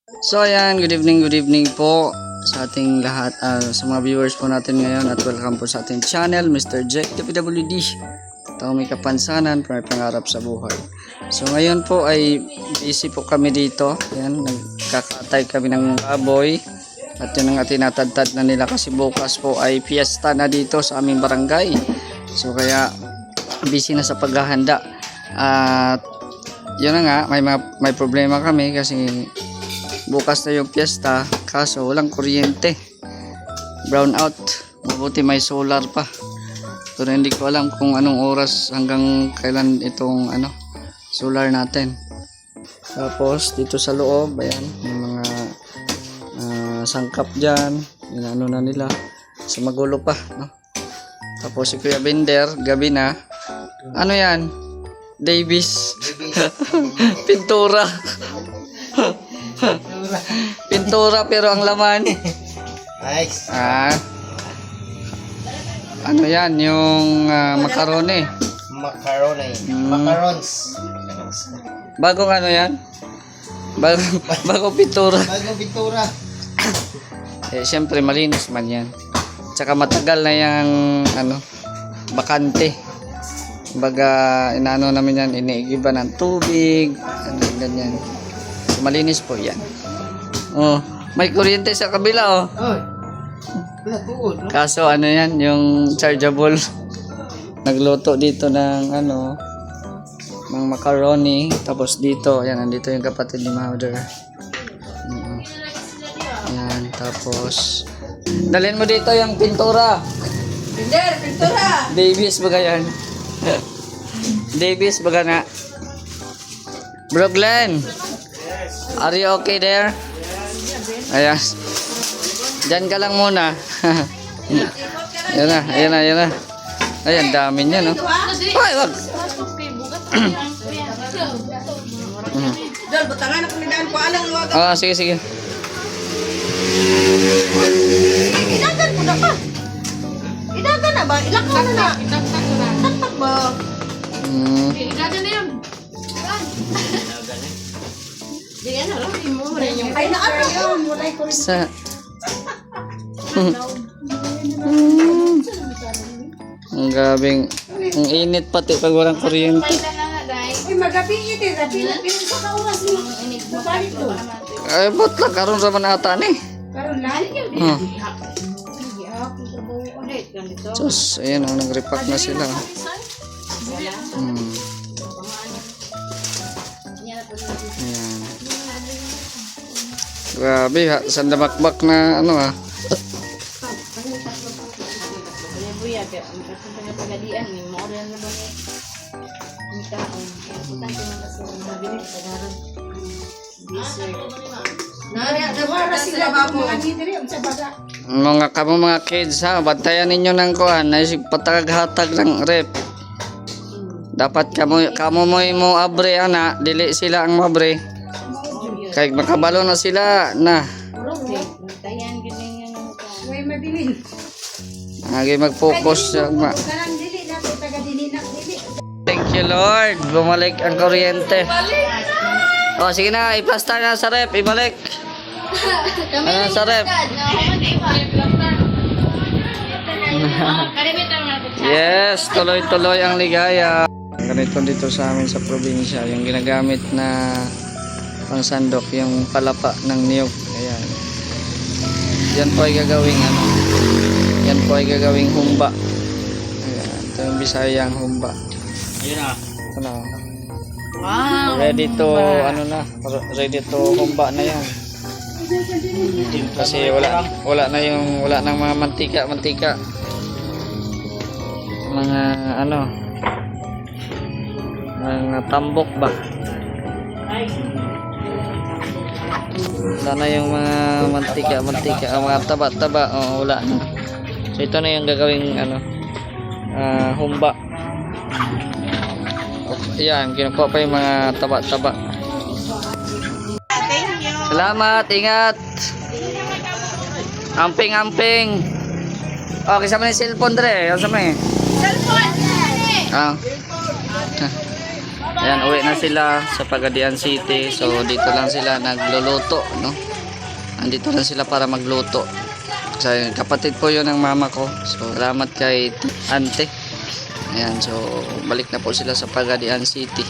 So ayan, good evening po sa ating lahat, sa mga viewers po natin ngayon, at welcome po sa ating channel, Mr. Jack TPWD. Tao may kapansanan, may pangarap sa buhay. So ngayon po ay busy po kami dito. Ayan, nagkakatay kami ng baboy. At yun ang tinatadtad na nila kasi bukas po ay fiesta na dito sa aming barangay. So kaya busy na sa paghahanda. At yun na nga, may problema kami kasi bukas na yung fiesta kaso walang kuryente. Brown out. Mabuti may solar pa. Pero hindi ko alam kung anong oras hanggang kailan itong solar natin. Tapos dito sa loob, ayan, yung mga sangkap dyan, inaano na nila. So magulo pa, no? Tapos si Kuya Bender, gabi na. Ano yan? Davis. Pintura. Pintura pero ang laman. Nice. Ano yan? Yung macaroni. Macaroni. Macarons. Bagong ano yan? Bagong pintura. Bagong pintura. Siyempre malinis man yan. Tsaka matagal na yung bakante. Baga inaano namin yan, iniigiba ng tubig, ganyan. So, malinis po yan. Oh, may kuryente sa kabila, oh. Kaso yan, yung chargeable. Nagluto dito ng ng macaroni. Tapos dito, ayan, nandito yung kapatid ni Mother. Ayan, tapos dalhin mo dito yung pintura. Pintura! Davis baga yan. Davis baga na. Bro Glenn, are you okay there? Ayan. Diyan ka lang muna. Ayan na. Ayan, dami niya, no? Ay, wag. Dol, batangan ako ni Daan ko alang Sige. Idagan ko na pa. Idagan na ba? Ilakaw na na. Taktak ba? Idagan na yun. Di ano lang, mo rin yung... Ay, naano yun. Walay ko rin. Sa... Ang gabing... Ang init pati pag walang kuryente. Uy, magabi ito. Rabi na sa kauras mo. Mabalik to. Ay, ba't lang? Karoon sa manata ni. Karoon lang. Sus, ayan o, nag-repack na sila. Ayan. Grabe, sandamakbak na mga kids ha, bantayan ninyo ng kuhan na pataghatag ng rep. Dapat kamo mo abre ana, dili sila ang mabre. Kay makabalo na sila na. Uy, mabilin. Agi mag-focus sa Karang dili na to, taga dili na dili. Thank you Lord, bumalik ang kuryente. Oh, sige na, i-plaster na sa rep, ibalik. Sa rep. Yes, tuloy-tuloy ang ligaya. Ganito dito sa amin sa probinsya, yung ginagamit na pangsandok, yung palapa ng niyog. Ayan. Yan po ay gagawing humba. Ayan, ito yung Bisayang humba. Wow! Ready to humba na yan. Kasi wala nang mga mantika. Mga mga tambok ba? Wala na yung mga mantika, mga taba, wala na. So ito na yung gagawing humba. Ayan, kinukuha pa yung mga taba. Salamat, ingat. Amping. Okay, sama ni cellphone dre. Sama ni. Cellphone! Ayan, uwi na sila sa Pagadian City. So, dito lang sila nagluluto, no? Andito lang sila para magluto. Kasi kapatid po yun ng mama ko. So, salamat kay ante. Ayan, so, balik na po sila sa Pagadian City.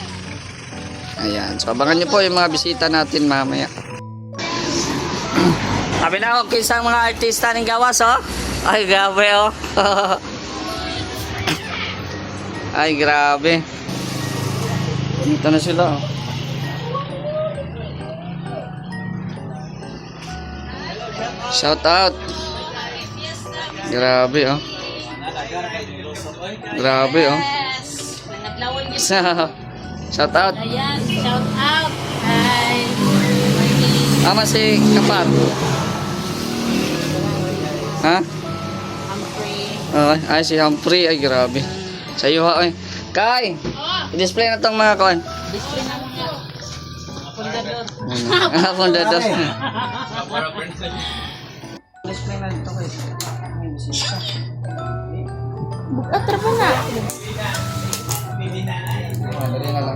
Ayan, so, abangan nyo po yung mga bisita natin mamaya. Sabi na ako, kisang mga artista ng gawas, oh. Ay, grabe, oh. Ay, grabe. Dito na sila, oh. Shout out. Grabe, oh. Grabe, oh. Shout out. Ayan, shout out. Hi. Ama si Kapar. Ha? Ay, si Humphrey. Ay, grabe. Sa iyo, ha, ay. Kai! I-display na tong mga kon. Display na mo nga. Fundador. Fundador. Bukat ra pa na.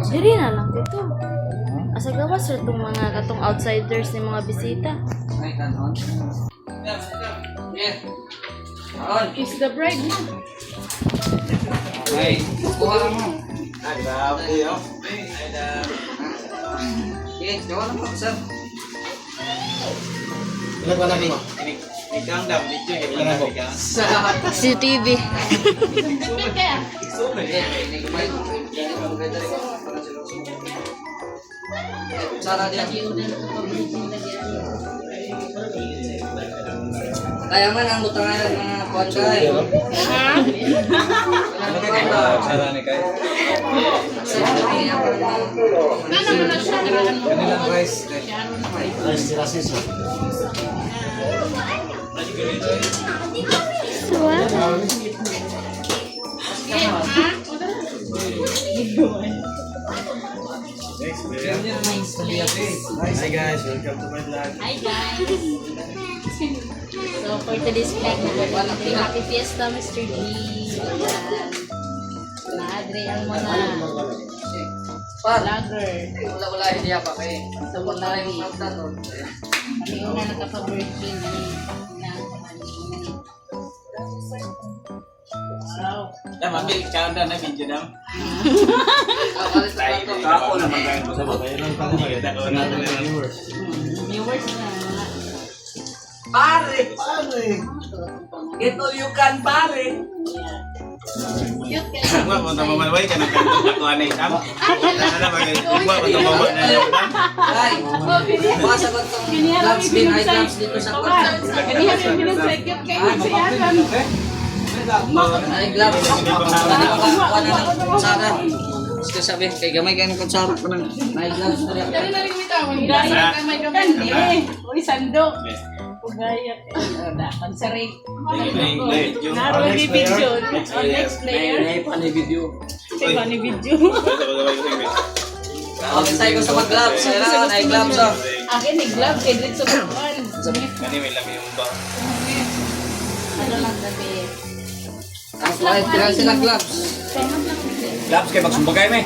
Diri na lang dito. Asa gawas ra tong mga katong outsiders ni mga bisita. Kiss the bride na. Ay, kuha lang mo. Grabe, oh. Okay, gawa lang mo, sir. Ilan ba namin mo? CCTV. Sana dia. Kaya man ang butangan ng mga kuwansay. Cara ni kay. Kanilang rice. Hi guys, welcome to my vlog. Hi guys. So for today's vlog, happy fiesta Mr. D. Madre ang mga vlogger. Wala hindi pa kay. Support na lang yung pagta to. Kami una nakaka-birthday na Mambil kada na video dam. Ako naman Viewers. viewers na. Pare! Get all you can, pare! Cute kayo. Wa mo tama malway ka nagkanto ani dam. Ana ba kay wa mo tama na dam. Ay! Basa ba itong gloves din? Ay, gloves dito sa kwarta. Ay, gloves. Kutsara. Gusto sabi, kay gamay kayo ng kutsara ko ng ay, gloves. Uy, sandok. Ugaya. Pansari. Naroon ni video. Next player. Ay, pa ni video. Diba ni video? Say ko sa mga gloves. Ayun, ay, gloves. Oh. Akin ni glove kay Drit sa buwan. Kani may lami yung ba. Ano lang sabi? Ang flight, kailangan sila gloves. Laps kay magsumbagay me.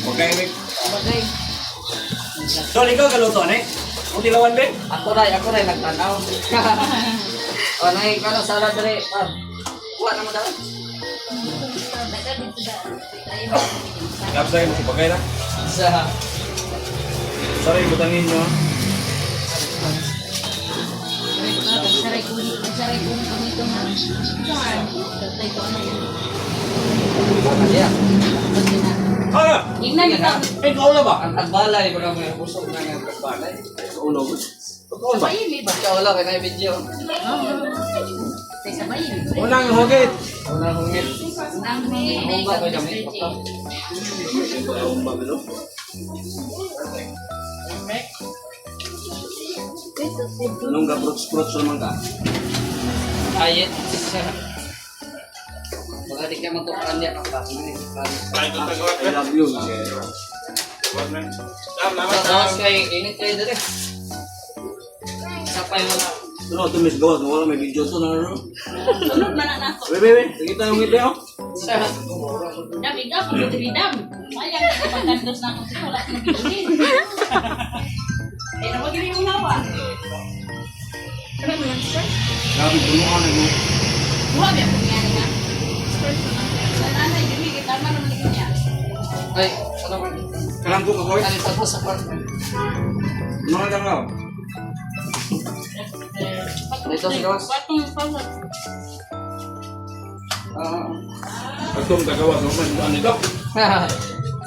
Okay me. Bagay. So ikaw kaluto ni. Ang tilawan din. Ako rin, nagtanaw. O, nai, kano, salad rin. Kuha naman daw. Laps lagi magsumbagay na. Sa, Sorry, butangin nyo. Saray ko kami ito na. Tatay ko na yun. yeah. Ah! Tingnan nito. Ikaw na ba? Ang tagbalay, wala mo yung busog na ng tagbalay. Uno. Totoo ba? Bayin, ba? Ikaw wala, kaya video. Tay sa bayin. Unang hugit. Wala humit. Nang may Ang ba ko gamit? Anong ga-fruits naman ka? Ayit. Baka di kayo magkukuhan niya. I love you. Tapos kay init kayo dito. Sapay mo na. Ano, tumis gawas. Wala may video to na rin. Sunod man na ako. Wait. Kita yung video. Dami ka, pagkutridam. Mayang, pagkandos na ako sila, wala ka nabibigin. Pero wag yung unawa. Kaya mo lang, sir? Grabe, tulungan na mo. Huwag yung nangyari nga. Sa nanay, bibigit, tama naman ito niya. Ay, ano ba? Kalang ko kakoy. Ano tapos sa kwarto? Ano ka lang ako? Dito sa gawas. Patong pangod. Atong kagawas. Ano ito?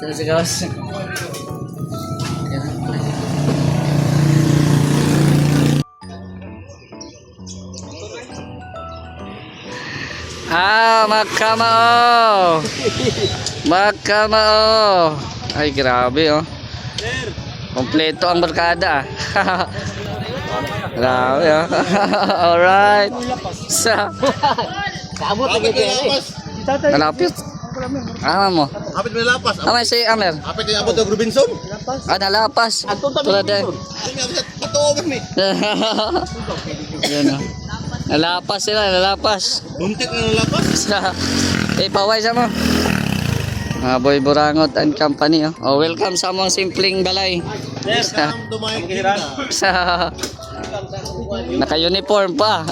Dito sa gawas. Magkamao! Magkamao! Ay, grabe oh. Kompleto ang barkada. Grabe oh. Alright. Kaabot lagi kayo. Malapit. Mo. Kapit may lapas. Amay si Amer. Kapit yung abot ng Robinson. Nalapas. Tulad din. Patuwa mi. Yan oh. Nalapas sila, nalapas. Buntik na lapas. Paway sa mo. Boy Burangot and Company. Oh, welcome sa mong simpleng balay. Dumayo kita. Sa naka-uniform pa.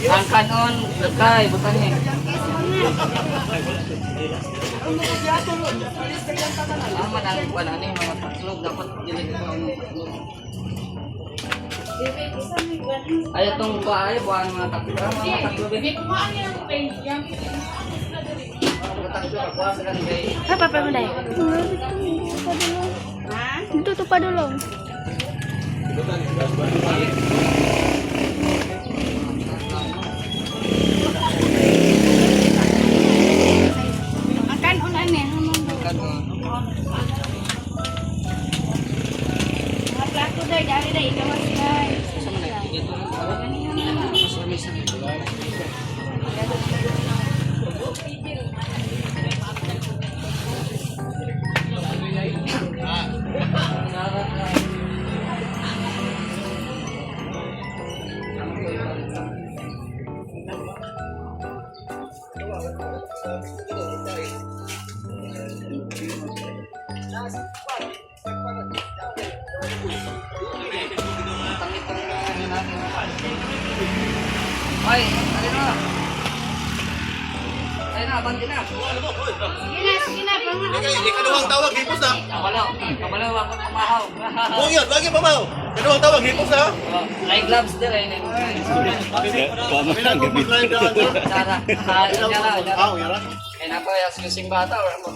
Ang kanon, lagay, butangin. Aman ang panani, mga tatlog, dapat dilig ito ang tatlog. Ay, itong bahay, buwan mga tatlog. Mga tatlog. Hindi kumaan niya ang page. Mga tatlog, akuha sila ng gay. Apa pa mulai? Dito pa dulu. Makan ulan ya. Aku dari kawan saya. Ay, alin na. Ayun na, bandi na. Sige na, Hindi ka duwang tawag, hipos na. Kabalaw ako kumahaw. Oo yun, lagi pa mau. Kaduwang tawag, hipos na. Ay, gloves din eh. Sara, Yara. Kaya na pa, yung bata or ano?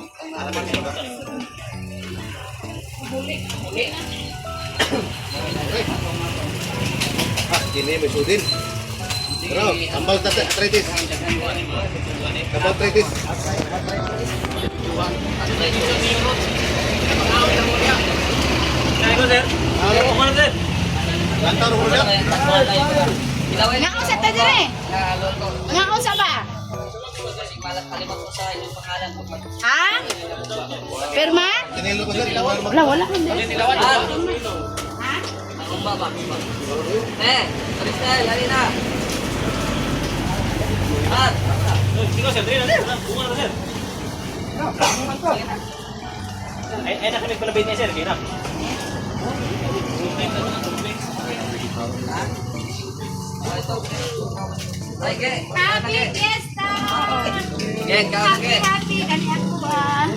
Gini, may sudin. Bro, ambal arthritis. Ambal arthritis. Lantar mo siya. Nga usap ta dire. Nga usap ba? Ha? Pirma? Tinilo ko siya. Wala. Ha? Kristel, lali na. At. Ay, nakamit ko na business, sir. Kira. Happy Fiesta! Happy, kani ako ba?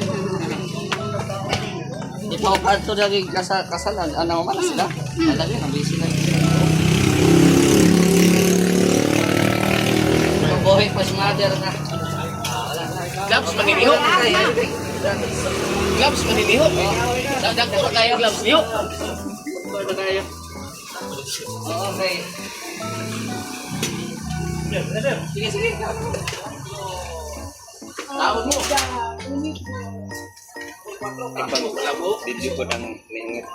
Ipaupat to dari kasalan. Ano man sila? Alam niyo, busy na. Buhay pa si mother na. Gloves, maniliho. Gloves, maniliho. Dagdag po tayo, gloves niyo. Pwede tayo. Okay. Sige. Tawag mo. Ipag-labo, video ko ng minute.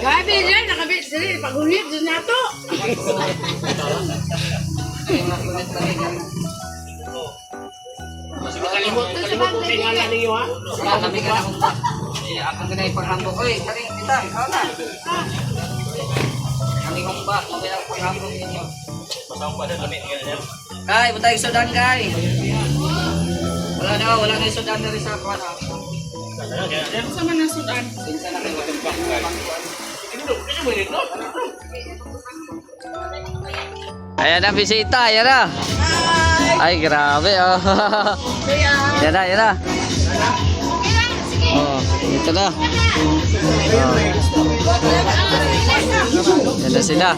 Grabe dyan, nakabit sila. Pag-ulit dyan na to. Kami ka na kung ako ka na ipaghambok. Uy, kari, kita, ikaw na. Kami kong ba, kami na ipaghambok ninyo. Kay, butay sudan, kay. Wala na yung sudan na rin sa ako. Sama na sudan. Pinsan na kayo. Ayan na, bisita, ayan na. Ay, grabe, oh. Yan na, yan na. Oh, ito na. Oh. Yan na sila.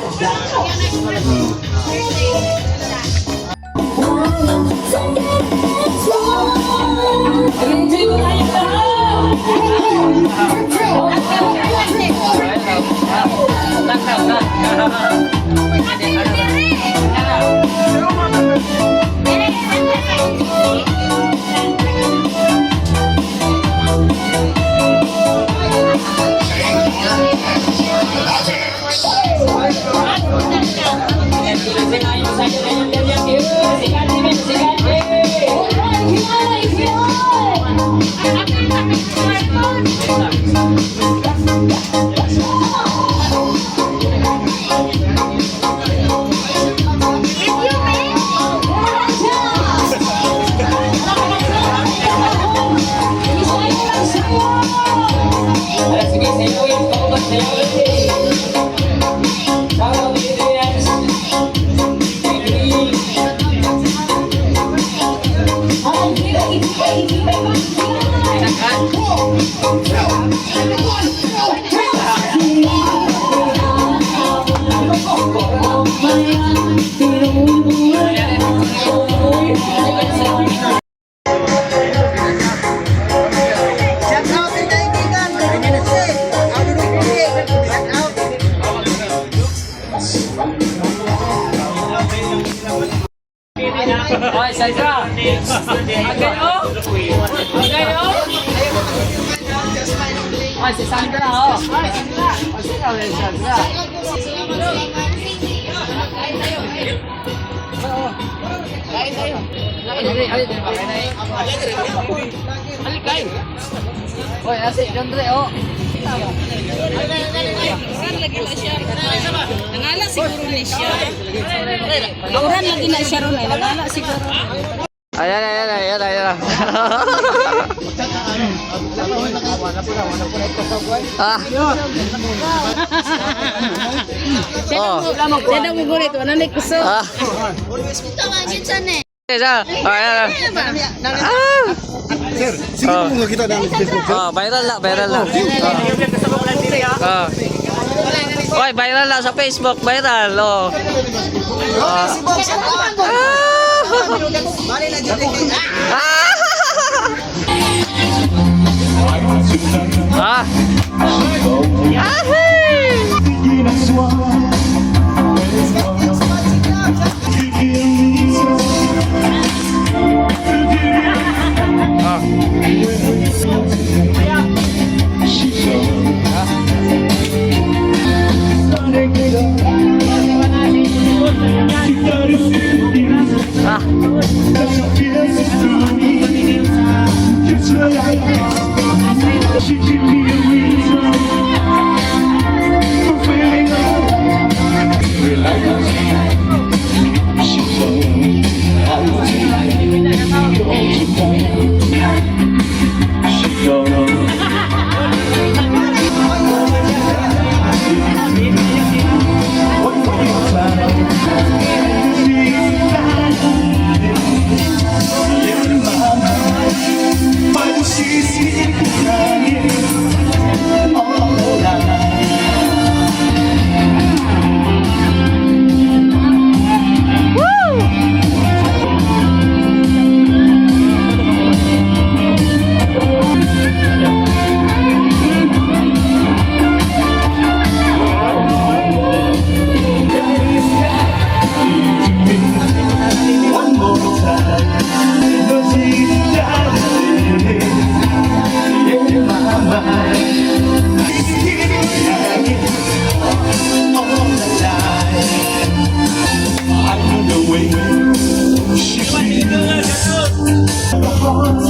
Ay, Sandra! Ang gayo! Ang gayo! Ay, si Sandra, oh! Ay, Sandra! O, sino ulit, Sandra? Kain tayo! Kain! Oy, asi, Andre, oh! Nangala siguro ni siya. Lauran lagi na siya ron. Nangala siguro. Ayan. Ah. Saya dah menggulit. Mana ni kusuk. Ah. Tawagin sana eh. Isa. Ayan. Ah. Sir, sige po nga kita ng Facebook. Oh, viral na. Oh. Oy, viral na sa Facebook, viral. Oh. Ah.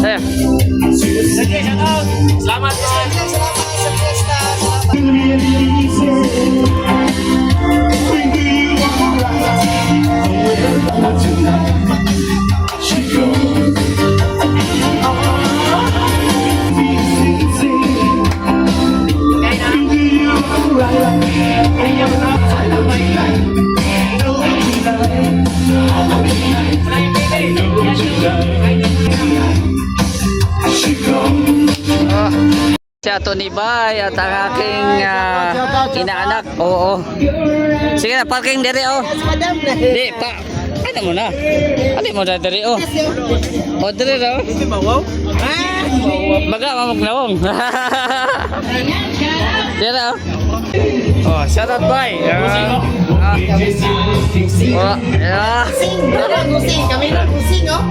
Eh. Sige, shout out. Salamat man. Siya Tony Bay at ang aking inaanak. Oo. Sige na, parking dere oh. Madam na. Di, ano mo na? Ano mo na dere oh. O dere oh. Maga, mamag-nawong. Dere oh. Oh, shout out Bay. Oh, yeah. Busing, kami na busing, oh.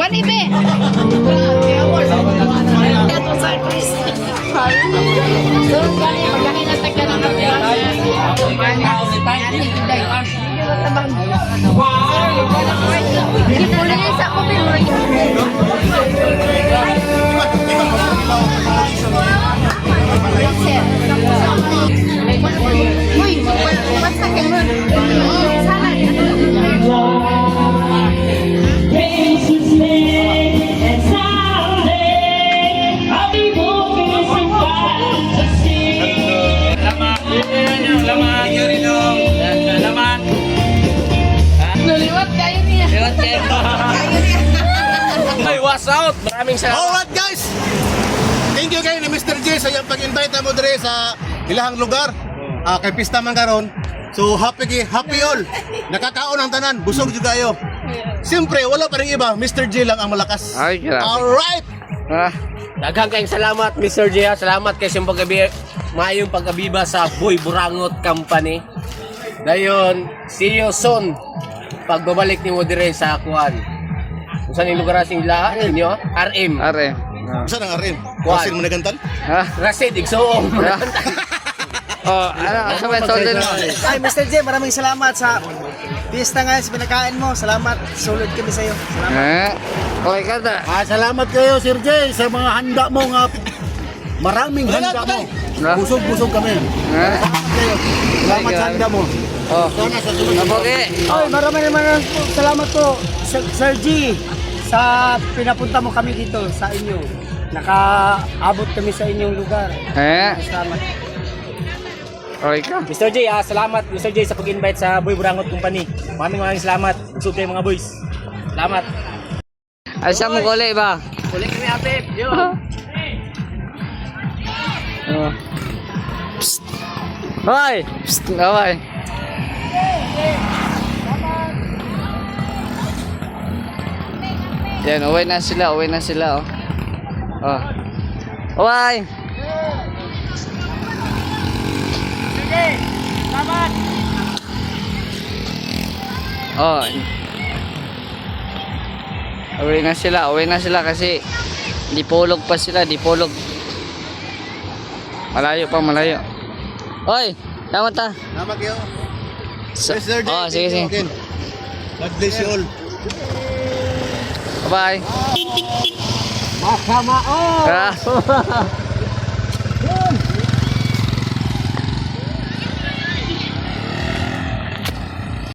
Kuan ibe. Ipulis ako Uy, basta kayo. Sana. Nuliwat kayo niya. Lewat kayo. Hey, what's out? Maraming salamat. Alright guys! Thank you kayo ni Mr. J sa iyang pag-invite mo dire sa ilahang lugar. Kay pista man karon. So happy all. Nakakaon ang tanan, busog jud kayo. Siyempre wala pa ring iba, Mr. J lang ang malakas. Ay, grabe. Alright! Daghang kayong salamat, Mr. J. Salamat kayo sa mayong pag-abiba sa Boy Burangot Company. Dayon, see you soon. Pagbabalik ni mo dire sa Kuan. Kung saan yung lugar sing lahat ninyo? RM. Are. Saan ang arin? Kuwan. Kasin mo nagantan? Ha? Rasid, igsoong. Oh, ano sa may solid mo? Ay, Mr. J, maraming salamat sa pista ngayon sa pinakain mo. Salamat. Sulod kami sa iyo. Salamat. Okay ka na. Salamat kayo, Sir J, sa mga handa mo nga. Maraming handa mo. Busog-busog kami. Salamat sa handa mo. Oh. Napogi. Ay, maraming salamat po, Sir G, sa pinapunta mo kami dito sa inyo. Nakaabot kami sa inyong lugar. Salamat. Okay ka. Mr. J, salamat Mr. J sa pag-invite sa Boy Burangot Company. Maraming salamat. Busog kayo mga boys. Salamat. Ay, saan mo kulay ba? Ulit kami ate. Yo. Psst. Hoy! Psst. Hoy! Yan, uwi na sila, oh. Oh. Hoy! Oh. Uwi na sila kasi dipolog pa sila, dipolog. Malayo. Hoy, tama ta. Salamat kayo. So, Mr. J, oh, sige. okay. God bless you all. Bye. Masama, oh! Ah.